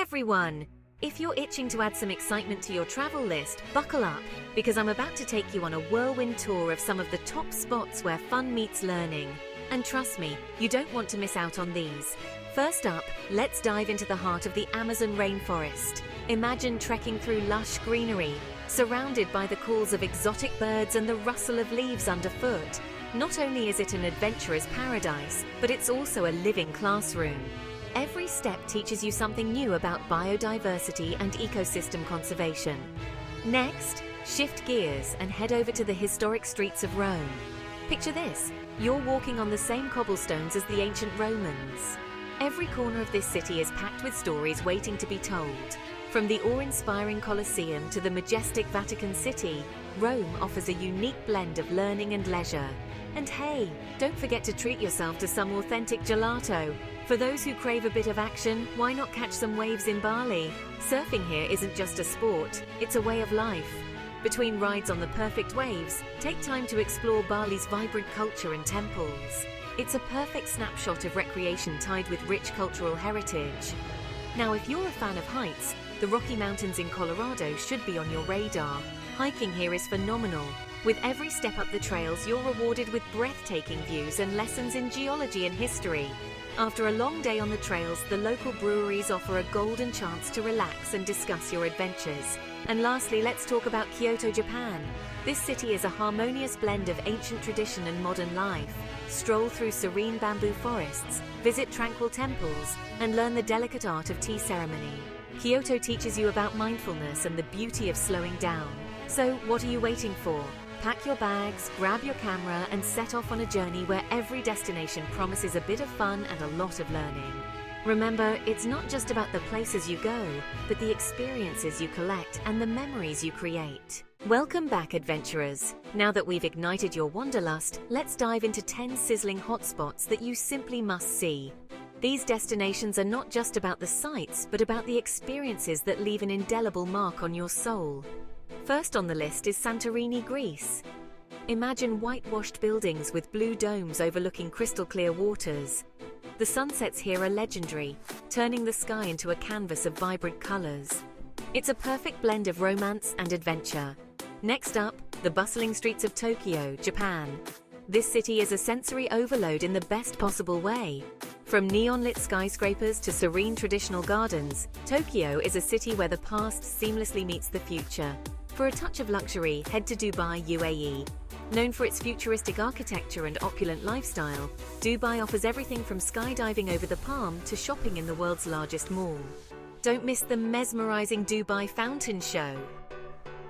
everyone! If you're itching to add some excitement to your travel list, buckle up, because I'm about to take you on a whirlwind tour of some of the top spots where fun meets learning. And trust me, you don't want to miss out on these. First up, let's dive into the heart of the Amazon rainforest. Imagine trekking through lush greenery, surrounded by the calls of exotic birds and the rustle of leaves underfoot. Not only is it an adventurer's paradise, but it's also a living classroom. Every step teaches you something new about biodiversity and ecosystem conservation. Next, shift gears and head over to the historic streets of Rome. Picture this, you're walking on the same cobblestones as the ancient Romans. Every corner of this city is packed with stories waiting to be told. From the awe-inspiring Colosseum to the majestic Vatican City, Rome offers a unique blend of learning and leisure. And hey, don't forget to treat yourself to some authentic gelato. For those who crave a bit of action, why not catch some waves in Bali? Surfing here isn't just a sport, it's a way of life. Between rides on the perfect waves, take time to explore Bali's vibrant culture and temples. It's a perfect snapshot of recreation tied with rich cultural heritage. Now, if you're a fan of heights, the Rocky Mountains in Colorado should be on your radar. Hiking here is phenomenal. With every step up the trails, you're rewarded with breathtaking views and lessons in geology and history. After a long day on the trails, the local breweries offer a golden chance to relax and discuss your adventures. And lastly, let's talk about Kyoto, Japan. This city is a harmonious blend of ancient tradition and modern life. Stroll through serene bamboo forests, visit tranquil temples, and learn the delicate art of tea ceremony. Kyoto teaches you about mindfulness and the beauty of slowing down. So, what are you waiting for? Pack your bags, grab your camera, and set off on a journey where every destination promises a bit of fun and a lot of learning. Remember, it's not just about the places you go, but the experiences you collect and the memories you create. Welcome back, adventurers! Now that we've ignited your wanderlust, let's dive into 10 sizzling hotspots that you simply must see. These destinations are not just about the sights, but about the experiences that leave an indelible mark on your soul. First on the list is Santorini, Greece. Imagine whitewashed buildings with blue domes overlooking crystal-clear waters. The sunsets here are legendary, turning the sky into a canvas of vibrant colors. It's a perfect blend of romance and adventure. Next up, the bustling streets of Tokyo, Japan. This city is a sensory overload in the best possible way. From neon-lit skyscrapers to serene traditional gardens, Tokyo is a city where the past seamlessly meets the future. For a touch of luxury, head to Dubai, UAE. Known for its futuristic architecture and opulent lifestyle, Dubai offers everything from skydiving over the Palm to shopping in the world's largest mall. Don't miss the mesmerizing Dubai Fountain Show.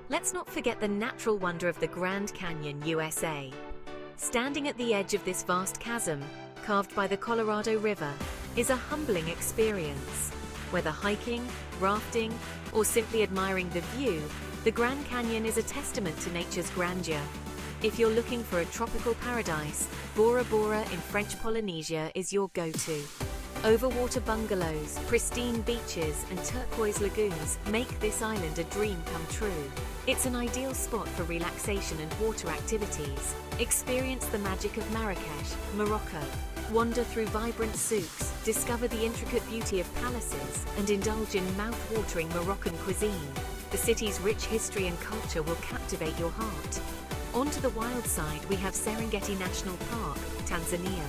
Let's not forget the natural wonder of the Grand Canyon, USA. Standing at the edge of this vast chasm, carved by the Colorado River, is a humbling experience. Whether hiking, rafting, or simply admiring the view, the Grand Canyon is a testament to nature's grandeur. If you're looking for a tropical paradise, Bora Bora in French Polynesia is your go-to. Overwater bungalows, pristine beaches, and turquoise lagoons make this island a dream come true. It's an ideal spot for relaxation and water activities. Experience the magic of Marrakesh, Morocco. Wander through vibrant souks, discover the intricate beauty of palaces, and indulge in mouth-watering Moroccan cuisine. The city's rich history and culture will captivate your heart. On to the wild side, we have Serengeti National Park, Tanzania.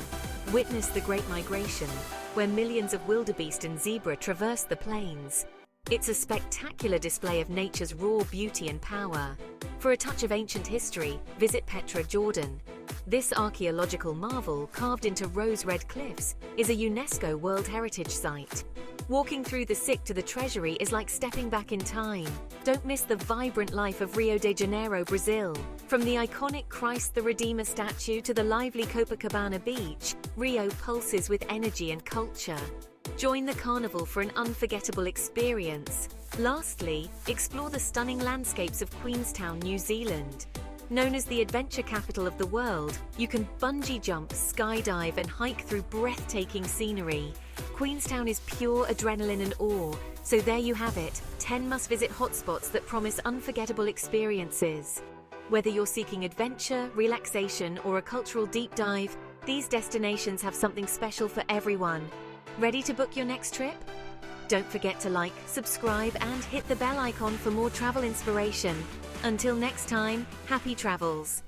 Witness the Great Migration, where millions of wildebeest and zebra traverse the plains. It's a spectacular display of nature's raw beauty and power. For a touch of ancient history, visit Petra, Jordan. This archaeological marvel, carved into rose-red cliffs, is a UNESCO World Heritage Site. Walking through the sick to the treasury is like stepping back in time. Don't miss the vibrant life of Rio de Janeiro, Brazil. From the iconic Christ the Redeemer statue to the lively Copacabana beach, Rio pulses with energy and culture. Join the carnival for an unforgettable experience. Lastly, explore the stunning landscapes of Queenstown, New Zealand. Known as the adventure capital of the world, you can bungee jump, skydive, and hike through breathtaking scenery. Queenstown is pure adrenaline and awe, so there you have it, 10 must-visit hotspots that promise unforgettable experiences. Whether you're seeking adventure, relaxation, or a cultural deep dive, these destinations have something special for everyone. Ready to book your next trip? Don't forget to like, subscribe, and hit the bell icon for more travel inspiration. Until next time, happy travels!